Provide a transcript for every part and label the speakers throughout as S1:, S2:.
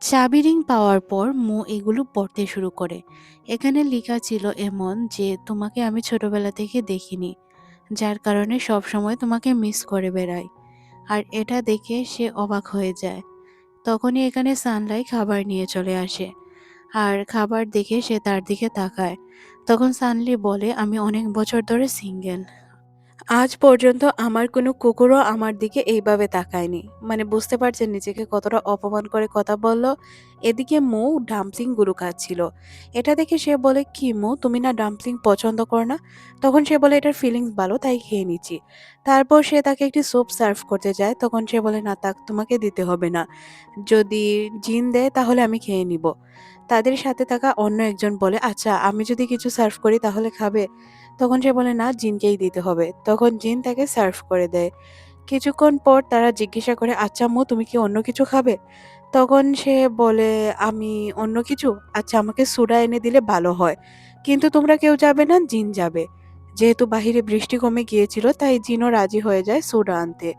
S1: চাবি রিং পাওয়ার পর মো এগুলো পড়তে শুরু করে। এখানে লেখা ছিল এমন যে তোমাকে আমি ছোটবেলা থেকে দেখিনি, যার কারণে সব সময় তোমাকে মিস করে বেড়াই। আর এটা দেখে সে অবাক হয়ে যায়। তখনই এখানে সানলাইট খাবার নিয়ে চলে আসে। আর খাবার দেখে সে তার দিকে তাকায়। তখন সানলি বলে, আমি অনেক বছর ধরে সিঙ্গেল। আজ পর্যন্ত আমার কোনো কুকুরও আমার দিকে এইভাবে তাকায়নি। মানে বুঝতে পারছেন নিজেকে কতটা অপমান করে কথা বলল। এদিকে মৌ ডাম্পলিং গুলো খাচ্ছিল। এটা দেখে সে বলে, কি মৌ, তুমি না ডাম্পলিং পছন্দ করো না? তখন সে বলে, এটার ফিলিংস ভালো তাই খেয়ে নিচ্ছি। তারপর সে তাকে একটি স্যুপ সার্ভ করতে যায়। তখন সে বলে, না তাক তোমাকে দিতে হবে না, যদি জিন দেয় তাহলে আমি খেয়ে নিব। তাদের সাথে থাকা অন্য একজন বলে, আচ্ছা আমি যদি কিছু সার্ভ করি তাহলে খাবে? তখন সে বলে, না জিনকেই দিতে হবে। তখন জিন তাকে সার্ভ করে দেয়। কিছুক্ষণ পর তারা জিজ্ঞাসা করে, আচ্ছা মো, তুমি কি অন্য কিছু খাবে? তখন সে বলে, আমি অন্য কিছু? আচ্ছা আমাকে সোডা এনে দিলে ভালো হয়। কিন্তু তোমরা কেউ যাবে না, জিন যাবে। যেহেতু বাহিরে বৃষ্টি কমে গিয়েছিল তাই জিনও রাজি হয়ে যায় সোডা আনতে।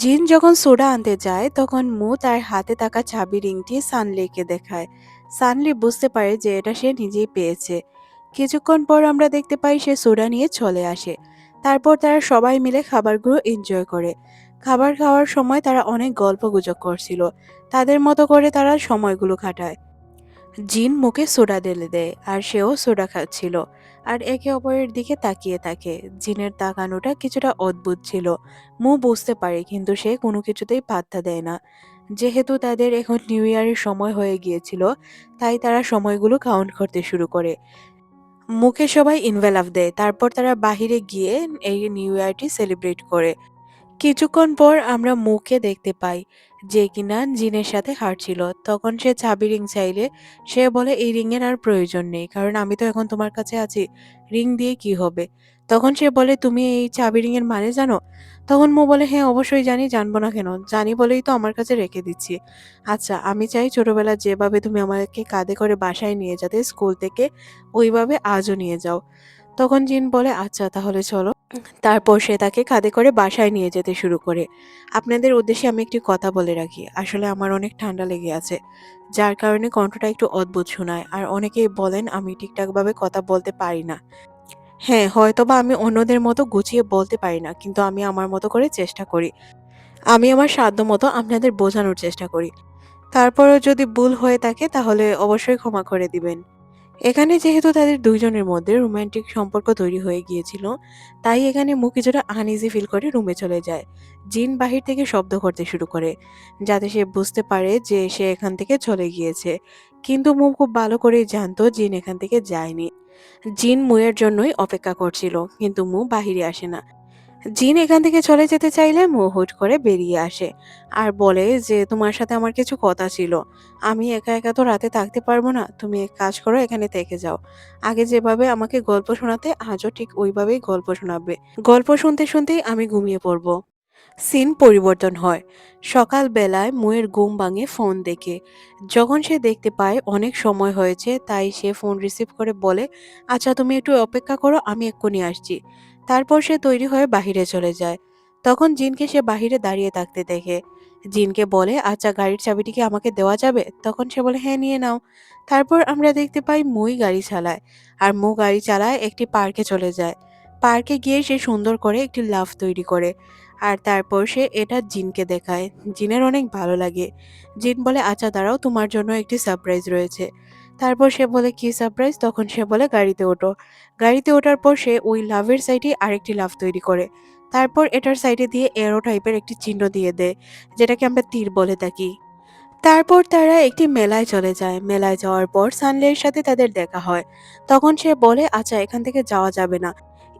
S1: জিন যখন সোডা আনতে যায় তখন মু তার হাতে থাকা চাবি রিংটি সানলিকে দেখায়। সানলি বুঝতে পারে যে এটা সে নিজেই পেয়েছে। কিছুক্ষণ পর আমরা দেখতে পাই সে সোডা নিয়ে চলে আসে। তারপর তারা সবাই মিলে খাবারগুলো এনজয় করে। খাবার খাওয়ার সময় তারা অনেক গল্পগুজব করছিল। তাদের মতো করে তারা সময়গুলো কাটায়। জিন মুখে সোডা ঢেলে দেয় আর সেও সোডা খাচ্ছিল। আর একে অপরের দিকে তাকিয়ে থাকে। জিনের তাকানোটা কিছুটা অদ্ভুত ছিল। মু বুঝতে পারে কিন্তু সে কোনো কিছুতেই পাত্তা দেয় না। যেহেতু তাদের এখন নিউ ইয়ারের সময় হয়ে গিয়েছিল, তাই তারা সময়গুলো কাউন্ট করতে শুরু করে। মুখে সবাই ইনভেলাভ দেয়। তারপর তারা বাহিরে গিয়ে এই নিউ ইয়ারটি সেলিব্রেট করে। কিছুক্ষণ পর আমরা মুখে দেখতে পাই যে কিনা জিনের সাথে হাঁটছিল। তখন সে চাবি রিং চাইলে সে বলে, এই রিং এর আর প্রয়োজন নেই, কারণ আমি তো এখন তোমার কাছে আছি, রিং দিয়ে কি হবে? তখন সে বলে, তুমি এই চাবি রিং এর মানে জানো? তখন মো বলে, হ্যাঁ অবশ্যই জানি, জানবো না কেন, জানি বলেই তো আমার কাছে রেখে দিচ্ছি। আচ্ছা আমি চাই ছোটবেলায় যেভাবে তুমি আমাকে কাঁধে করে বাসায় নিয়ে যেতে স্কুল থেকে, ওইভাবে আজও নিয়ে যাও। তখন জিন বলে, আচ্ছা তাহলে চলো। তারপর সে তাকে কাঁধে করে বাসায় নিয়ে যেতে শুরু করে। আপনাদের উদ্দেশ্যে আমি একটি কথা বলে রাখি, আসলে আমার অনেক ঠান্ডা লেগে আছে, যার কারণে কণ্ঠটা একটু অদ্ভুত শোনায়। আর অনেকেই বলেন আমি ঠিকঠাকভাবে কথা বলতে পারি না। হ্যাঁ, হয়তোবা আমি অন্যদের মতো গুছিয়ে বলতে পারি না, কিন্তু আমি আমার মতো করে চেষ্টা করি। আমি আমার সাধ্যমতো আপনাদের বোঝানোর চেষ্টা করি। তারপরেও যদি ভুল হয়ে থাকে তাহলে অবশ্যই ক্ষমা করে দিবেন। এখানে যেহেতু তাদের দুইজনের মধ্যে রোমান্টিক সম্পর্ক তৈরি হয়ে গিয়েছিল, তাই এখানে মু কিছুটা আনইজি ফিল করে রুমে চলে যায়। জিন বাহির থেকে শব্দ করতে শুরু করে, যাতে সে বুঝতে পারে যে সে এখান থেকে চলে গিয়েছে। কিন্তু মু খুব ভালো করেই জানতো জিন এখান থেকে যায়নি। জিন মুয়ের জন্যই অপেক্ষা করছিল, কিন্তু মু বাহিরে আসে না। জিন এখান থেকে চলে যেতে চাইলে মু হুট করে বেরিয়ে আসে আর বলে যে, তোমার সাথে আমার কিছু কথা ছিল। আমি একা একা তো রাতে থাকতে পারবো না, তুমি এক কাজ করো, এখানে থেকে যাও। আগে যেভাবে আমাকে গল্প শোনাতে আজও ঠিক ওইভাবেই গল্প শোনাবে। গল্প শুনতে শুনতেই আমি ঘুমিয়ে পড়বো। সিন পরিবর্তন হয়। সকাল বেলায় মুয়ের ঘুম ভাঙে ফোন দেখে। যখন সে দেখতে পায় অনেক সময় হয়েছে, তাই সে ফোন রিসিভ করে বলে, আচ্ছা তুমি একটু অপেক্ষা করো, আমি এক্ষুনি আসছি। তারপর সে তৈরি হয়ে বাহিরে চলে যায়। তখন জিনকে সে বাহিরে দাঁড়িয়ে থাকতে দেখে। জিনকে বলে, আচ্ছা গাড়ির চাবিটি কি আমাকে দেওয়া যাবে? তখন সে বলে, হ্যাঁ নিয়ে নাও। তারপর আমরা দেখতে পাই মুই গাড়ি চালায়। আর মু গাড়ি চালায় একটি পার্কে চলে যায়। পার্কে গিয়ে সে সুন্দর করে একটি লাভ তৈরি করে। আর তারপর সে এটা জিনকে দেখায়। জিনের অনেক ভালো লাগে। জিন বলে, আচ্ছা দাঁড়াও, তোমার জন্য একটি সারপ্রাইজ রয়েছে। তারপর সে বলে, কি সারপ্রাইজ? তখন সে বলে, গাড়িতে ওঠো। গাড়িতে ওঠার পর সে ওই লাভের সাইডে আরেকটি লাভ তৈরি করে। তারপর এটার সাইডে দিয়ে এরো টাইপের একটি চিহ্ন দিয়ে দেয়, যেটাকে আমরা তীর বলে থাকি। তারপর তারা একটি মেলায় চলে যায়। মেলায় যাওয়ার পর সানলের সাথে তাদের দেখা হয়। তখন সে বলে, আচ্ছা এখান থেকে যাওয়া যাবে না।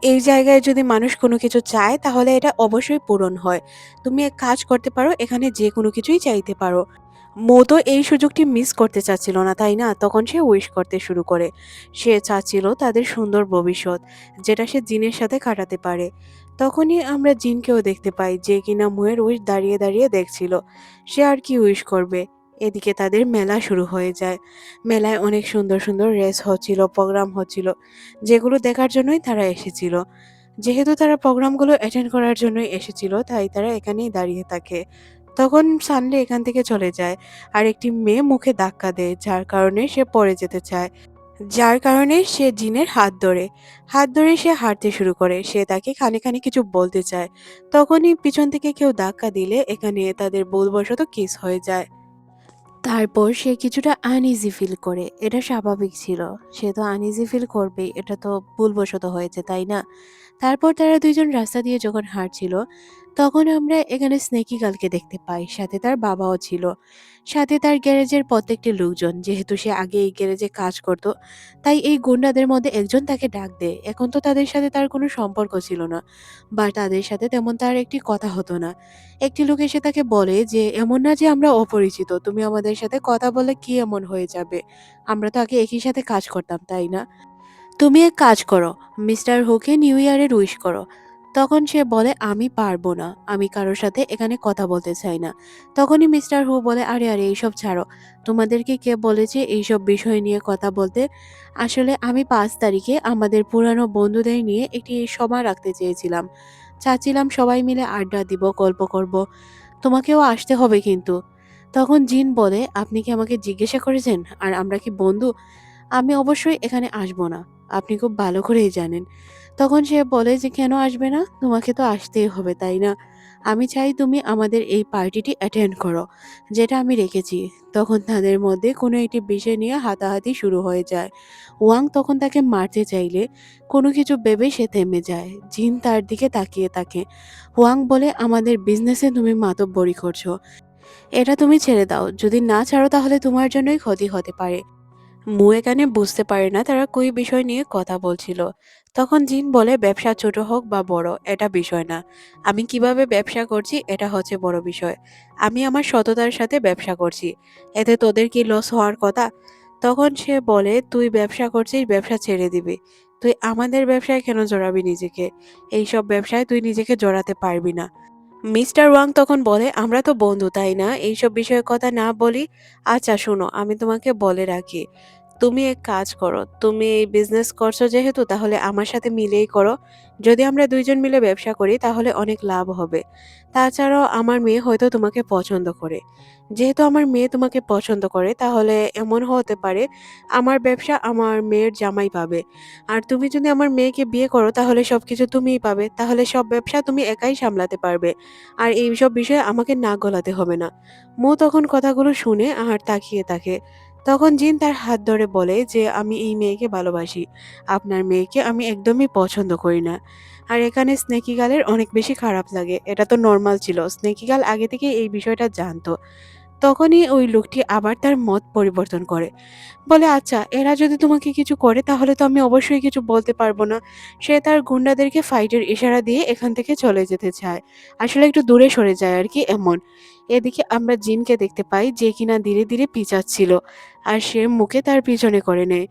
S1: এই জায়গায় যদি মানুষ কোনো কিছু চায় তাহলে এটা অবশ্যই পূরণ হয়। তুমি এক কাজ করতে পারো, এখানে যে কোনো কিছুই চাইতে পারো। মো তো এই সুযোগটি মিস করতে চাচ্ছিল না, তাই না? তখন সে উইশ করতে শুরু করে। সে চাচ্ছিল তাদের সুন্দর ভবিষ্যৎ, যেটা সে জিনের সাথে কাটাতে পারে। তখনই আমরা জিনকেও দেখতে পাই, যে কিনা মুয়ের উইশ দাঁড়িয়ে দাঁড়িয়ে দেখছিল। সে আর কি উইশ করবে। এদিকে তাদের মেলা শুরু হয়ে যায়। মেলায় অনেক সুন্দর সুন্দর রেস হচ্ছিল, প্রোগ্রাম হচ্ছিল, যেগুলো দেখার জন্যই তারা এসেছিল। যেহেতু তারা প্রোগ্রামগুলো অ্যাটেন্ড করার জন্যই এসেছিল, তাই তারা এখানেই দাঁড়িয়ে থাকে। তখন সানলে এখান থেকে চলে যায় আর একটি মেয়ে মুখে ধাক্কা দেয়, যার কারণে সে পড়ে যেতে চায়। যার কারণে সে জিনের হাত ধরে সে হাঁটতে শুরু করে। সে তাকে খানিক খানিক কিছু বলতে চায়। তখনই পিছন থেকে কেউ ধাক্কা দিলে এখানে তাদের ভুলবশত কিস হয়ে যায়। তারপর সে কিছুটা আনইজি ফিল করে। এটা স্বাভাবিক ছিল। সে তো আনইজি ফিল করবেই। এটা তো ভুলবশত হয়েছে, তাই না? তারপর তারা ২ জন রাস্তা দিয়ে যখন হাঁটছিল, তখন আমরা এখানে স্নেকি গার্লকে দেখতে পাই। সাথে তার বাবাও ছিল। সাথে তার গ্যারেজের প্রত্যেকটি লোকজন। যেহেতু সে আগে এই গ্যারেজে কাজ করত, তাই এই গুন্ডাদের মধ্যে একজন তাকে ডাক দেয়। এখন তো তাদের সাথে তার কোনো সম্পর্ক ছিল না, বা তাদের সাথে তেমন তার একটি কথা হতো না। একটি লোক এসে তাকে বলে যে, "এমন না যে আমরা অপরিচিত। তুমি আমাদের সাথে কথা বললে কি এমন হয়ে যাবে? আমরা তো আগে একই সাথে কাজ করতাম, তাই না? তুমি এক কাজ করো, মিস্টার হুকে নিউ ইয়ারের উইশ করো।" তখন সে বলে, "আমি পারবো না। আমি কারোর সাথে এখানে কথা বলতে চাই না।" তখনই মিস্টার হু বলে, "আরে, আরে এইসব ছাড়ো। তোমাদেরকে কে বলেছে এইসব বিষয় নিয়ে কথা বলতে? আসলে আমি ৫ তারিখে আমাদের পুরানো বন্ধুদের নিয়ে একটি সভা রাখতে চেয়েছিলাম। চাচ্ছিলাম সবাই মিলে আড্ডা দিব, গল্প করব। তোমাকেও আসতে হবে কিন্তু।" তখন জিন বলে, "আপনি কি আমাকে জিজ্ঞাসা করেছেন? আর আমরা কি বন্ধু? আমি অবশ্যই এখানে আসবো না। আপনি খুব ভালো করেই জানেন।" তখন সে বলে যে, "কেন আসবে না? তোমাকে তো আসতেই হবে, তাই না? আমি চাই তুমি আমাদের এই পার্টিটি অ্যাটেন্ড করো, যেটা আমি রেখেছি।" তখন তাদের মধ্যে কোনো একটি বিষয় নিয়ে হাতাহাতি শুরু হয়ে যায়। ওয়াং তখন তাকে মারতে চাইলে কোনো কিছু ভেবে সে থেমে যায়। জিন তার দিকে তাকিয়ে থাকে। ওয়াং বলে, "আমাদের বিজনেসে তুমি মাতব্বরি করছো। এটা তুমি ছেড়ে দাও। যদি না ছাড়ো তাহলে তোমার জন্যই ক্ষতি হতে পারে।" মু এখানে বুঝতে পারে না তারা কই বিষয় নিয়ে কথা বলছিল। তখন জিন বলে, "ব্যবসা ছোট হোক বা বড়, এটা বিষয় না। আমি কিভাবে ব্যবসা করছি এটা হচ্ছে বড় বিষয়। আমি আমার সততার সাথে ব্যবসা করছি। এতে তোদের কি লস হওয়ার কথা?" তখন সে বলে, "তুই ব্যবসা করছিস, ব্যবসা ছেড়ে দিবি। তুই আমাদের ব্যবসায় কেন জড়াবি নিজেকে? এইসব ব্যবসায় তুই নিজেকে জড়াতে পারবি না।" মিস্টার ওয়াং তখন বলে, "আমরা তো বন্ধু, তাই না? এইসব বিষয়ের কথা না বলি। আচ্ছা শোনো, আমি তোমাকে বলে রাখি। তুমি এক কাজ করো। তুমি এই বিজনেস করছো যেহেতু, তাহলে আমার সাথে মিলেই করো। যদি আমরা ২ জন মিলে ব্যবসা করি তাহলে অনেক লাভ হবে। তাছাড়াও আমার মেয়ে হয়তো তোমাকে পছন্দ করে। যেহেতু আমার মেয়ে তোমাকে পছন্দ করে, তাহলে এমন হতে পারে আমার ব্যবসা আমার মেয়ের জামাই পাবে। আর তুমি যদি আমার মেয়েকে বিয়ে করো তাহলে সবকিছু তুমিই পাবে। তাহলে সব ব্যবসা তুমি একাই সামলাতে পারবে। আর এইসব বিষয়ে আমাকে নাক গলাতে হবে না।" মৌ তখন কথাগুলো শুনে আর তাকিয়ে থাকে। তখন জিন তার হাত ধরে বলে যে, "আমি এই মেয়েকে ভালোবাসি। আপনার মেয়েকে আমি একদমই পছন্দ করি না।" আর এখানে স্নেকি গার্লের অনেক বেশি খারাপ লাগে। এটা তো নরমাল ছিল। স্নেকি গার্ল আগে থেকেই এই বিষয়টা জানতো। তখনই ওই লোকটি আবার তার মত পরিবর্তন করে। বলে, "আচ্ছা, এরা যদি তোমাকে কিছু করে তাহলে তো আমি অবশ্যই কিছু বলতে পারবো না।" সে তার গুন্ডাদেরকে ফাইটের ইশারা দিয়ে এখান থেকে চলে যেতে চায়। আসলে একটু দূরে সরে যায় আরকি, এমন। এদিকে আমরা জিনকে দেখতে পাই যে কিনা ধীরে, ধীরে পিছাচ্ছিল। আর সে মুখে তার পিছনে করে নেয়।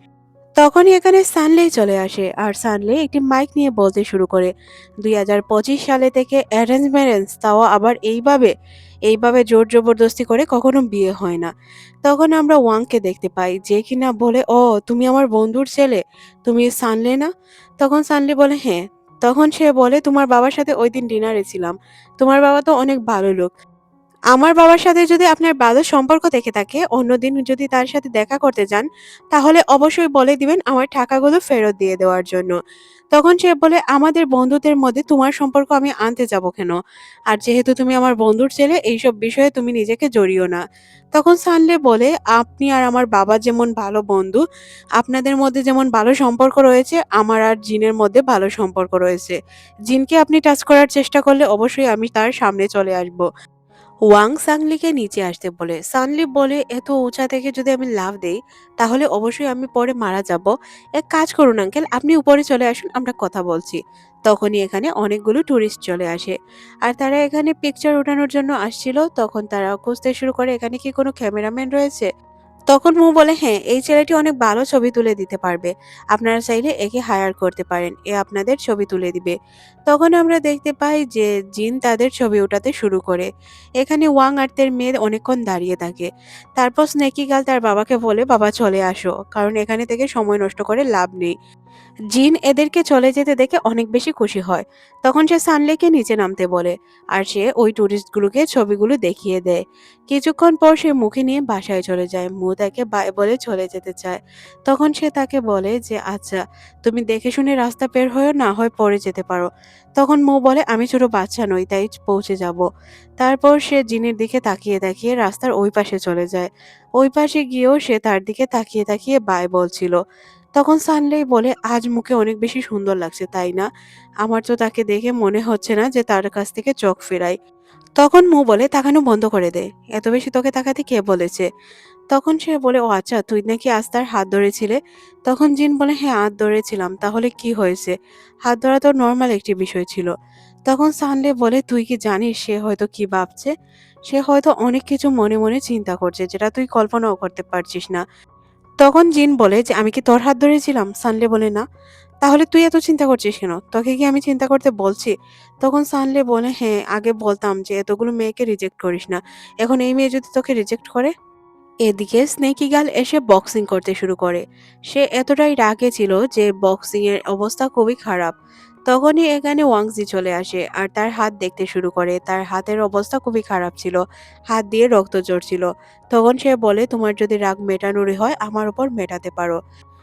S1: তখনই এখানে সানলে চলে আসে আর সানলে একটি মাইক নিয়ে বলতে শুরু করে, 2025 সালে থেকে অ্যারেঞ্জ ম্যারেঞ্জ, তাও আবার এইভাবে জোর জবরদস্তি করে কখনো বিয়ে হয় না। তখন আমরা ওয়াংকে দেখতে পাই যে কিনা বলে, "ও, তুমি আমার বন্ধুর ছেলে, তুমি সানলে না?" তখন সানলে বলে, "হ্যাঁ।" তখন সে বলে, "তোমার বাবার সাথে ওই দিন ডিনারে ছিলাম। তোমার বাবা তো অনেক ভালো লোক। আমার বাবার সাথে যদি আপনার ভালো সম্পর্ক থেকে থাকে, অন্যদিন যদি তার সাথে দেখা করতে যান, তাহলে অবশ্যই বলে দিবেন আমার টাকাগুলো ফেরত দিয়ে দেওয়ার জন্য।" তখন সে বলে, "আমাদের বন্ধুদের মধ্যে তোমার সম্পর্ক আমি আনতে যাব কেন? আর যেহেতু তুমি আমার বন্ধুর ছেলে, এইসব বিষয়ে তুমি নিজেকে জড়িও না।" তখন সানলে বলে, "আপনি আর আমার বাবা যেমন ভালো বন্ধু, আপনাদের মধ্যে যেমন ভালো সম্পর্ক রয়েছে, আমার আর জিনের মধ্যে ভালো সম্পর্ক রয়েছে। জিনকে আপনি টাচ করার চেষ্টা করলে অবশ্যই আমি তার সামনে চলে আসব।" ওয়াং সাংলিকে নিচে আসতে বলে। সানলি বলে, "এত উঁচা থেকে যদি আমি লাফ দেই তাহলে অবশ্যই আমি পরে মারা যাব। এক কাজ করুন আঙ্কেল, আপনি উপরে চলে আসুন, আমরা কথা বলছি।" তখনই এখানে অনেকগুলো টুরিস্ট চলে আসে। আর তারা এখানে পিকচার ওঠানোর জন্য আসছিল। তখন তারা খুঁজতে শুরু করে এখানে কি কোনো ক্যামেরাম্যান রয়েছে। তখন মু বলে, "হ্যাঁ, এই ছেলেটি অনেক ভালো ছবি তুলে দিতে পারবে। আপনারা চাইলে একে হায়ার করতে পারেন। এ আপনাদের ছবি তুলে দিবে।" তখন আমরা দেখতে পাই যে জিন তাদের ছবি ওঠাতে শুরু করে। এখানে ওয়াং আর তার মেয়ে অনেকক্ষণ দাঁড়িয়ে থাকে। তারপর স্নেকি গার্ল তার বাবাকে বলে, "বাবা চলে আসো। কারণ এখানে থেকে সময় নষ্ট করে লাভ নেই।" জিন এদেরকে চলে যেতে দেখে অনেক বেশি খুশি হয়। তখন সে সানলেকে নিচে নামতে বলে, আর সে ওই টুরিস্টগুলোকে ছবিগুলো দেখিয়ে দেয়। কিছুক্ষণ পর সে মুখে নিয়ে বাসায় চলে যায়। মু তাকে বাই বলে চলে যেতে চায়। তখন সে তাকে বলে যে আচ্ছা, তুমি দেখে শুনে রাস্তা বের হয়েও, না হয় পরে যেতে পারো। তখন মু বলে আমি ছোট বাচ্চা নই, তাই পৌঁছে যাব। তারপর সে জিনের দিকে তাকিয়ে তাকিয়ে রাস্তার ওই পাশে চলে যায়। ওই পাশে গিয়েও সে তার দিকে তাকিয়ে তাকিয়ে বাই বলছিল। তখন সানলেই বলে, আজ মুখে অনেক বেশি সুন্দর লাগছে, তাই না? আমার তো তাকে দেখে মনে হচ্ছে না যে তার কাছ থেকে চোখ ফেরাই। তখন মু বলে, তাকানো বন্ধ করে দে। এত বেশি তোকে তাকাতে কে বলেছে? তখন সে বলে, ও আচ্ছা, তুই নাকি আজ তার হাত ধরেছিলে? তখন জিন বলে, হ্যাঁ, হাত ধরেছিলাম। তাহলে কি হয়েছে? হাত ধরা তো নর্মাল একটি বিষয় ছিল। তখন সানলে বলে, তুই কি জানিস সে হয়তো কি ভাবছে? সে হয়তো অনেক কিছু মনে মনে চিন্তা করছে, যেটা তুই কল্পনাও করতে পারছিস না। তখন জিন বলে যে, আমি কি তোর হাত ধরেছিলাম? সানলে বলে, না। তাহলে তুই এত চিন্তা করছিস কেন? তোকে কি আমি চিন্তা করতে বলছি? তখন সানলে বলে, হ্যাঁ, আগে বলতাম যে এতগুলো মেয়েকে রিজেক্ট করিস না। এখন এই মেয়ে যদি তোকে রিজেক্ট করে? এদিকে স্নেকি গার্ল এসে বক্সিং করতে শুরু করে। সে এতটাই রাগে ছিল যে বক্সিং এর অবস্থা খুবই খারাপ। তখনই এখানে ওয়াংজি চলে আসে আর তার হাত দেখতে শুরু করে। তার হাতের অবস্থা খুবই খারাপ ছিল। হাত দিয়ে রক্ত ঝরছিল। তখন সে বলে, তোমার যদি রাগ মেটানোরই হয় আমার উপর মেটাতে পারো।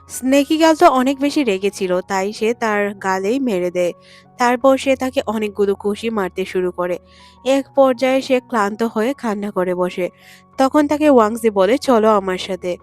S1: স্নেকি গাল তো অনেক বেশি রেগেছিল, তাই সে তার গালেই মেরে দেয়। তারপর সে তাকে অনেকগুলো ঘুষি মারতে শুরু করে। এক পর্যায়ে সে ক্লান্ত হয়ে কান্না করে বসে। তখন তাকে ওয়াংজি বলে, চলো আমার সাথে।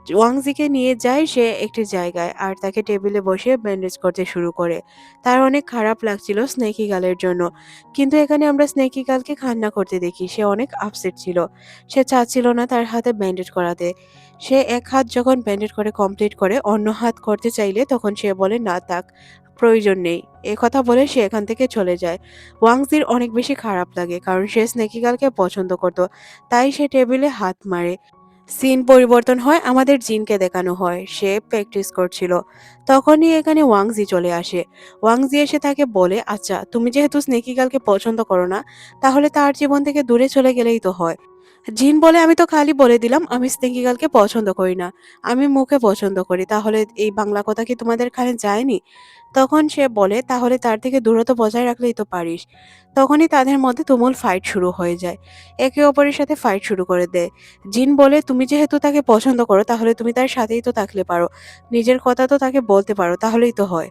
S1: ওয়াংজিকে নিয়ে যায় সে একটি জায়গায় আর তাকে টেবিলে বসিয়ে ব্যান্ডেজ করতে শুরু করে। তার অনেক খারাপ লাগছিল স্নেকি গালের জন্য। কিন্তু এখানে আমরা স্নেকি গালকে কান্না করতে দেখি। সে অনেক আপসেট ছিল। সে চাচ্ছিল না তার হাতে ব্যান্ডেজ করাতে। সে এক হাত যখন ব্যান্ডেজ করে কমপ্লিট করে অন্য হাত করতে চাইলে তখন সে বলে, না থাক, প্রয়োজন নেই। এ কথা বলে সে এখান থেকে চলে যায়। ওয়াংজির অনেক বেশি খারাপ লাগে, কারণ সে স্নেকি গালকে পছন্দ করত। তাই সে টেবিলে হাত মারে। সিন পরিবর্তন হয়, আমাদের জিনকে দেখানো হয় সে প্র্যাকটিস করছিল। তখনই এখানে ওয়াংজি চলে আসে। ওয়াংজি এসে তাকে বলে, আচ্ছা, তুমি যেহেতু স্নেকি গার্লকে পছন্দ করো না, তাহলে তার জীবন থেকে দূরে চলে গেলেই তো হয়। জিন বলে, আমি তো খালি বলে দিলাম আমি স্নেকি গার্লকে পছন্দ করি না, আমি মুখে পছন্দ করি, তাহলে এই বাংলা কথা কি তোমাদের কানে যায়নি? তখন সে বলে, তাহলে তার থেকে দূরত্ব বজায় রাখলেই তো পারিস। তখনই তাদের মধ্যে তুমুল ফাইট শুরু হয়ে যায়। একে অপরের সাথে ফাইট শুরু করে দেয়। জিন বলে, তুমি যেহেতু তাকে পছন্দ করো তাহলে তুমি তার সাথেই তো থাকলে পারো, নিজের কথা তো তাকে বলতে পারো, তাহলেই তো হয়।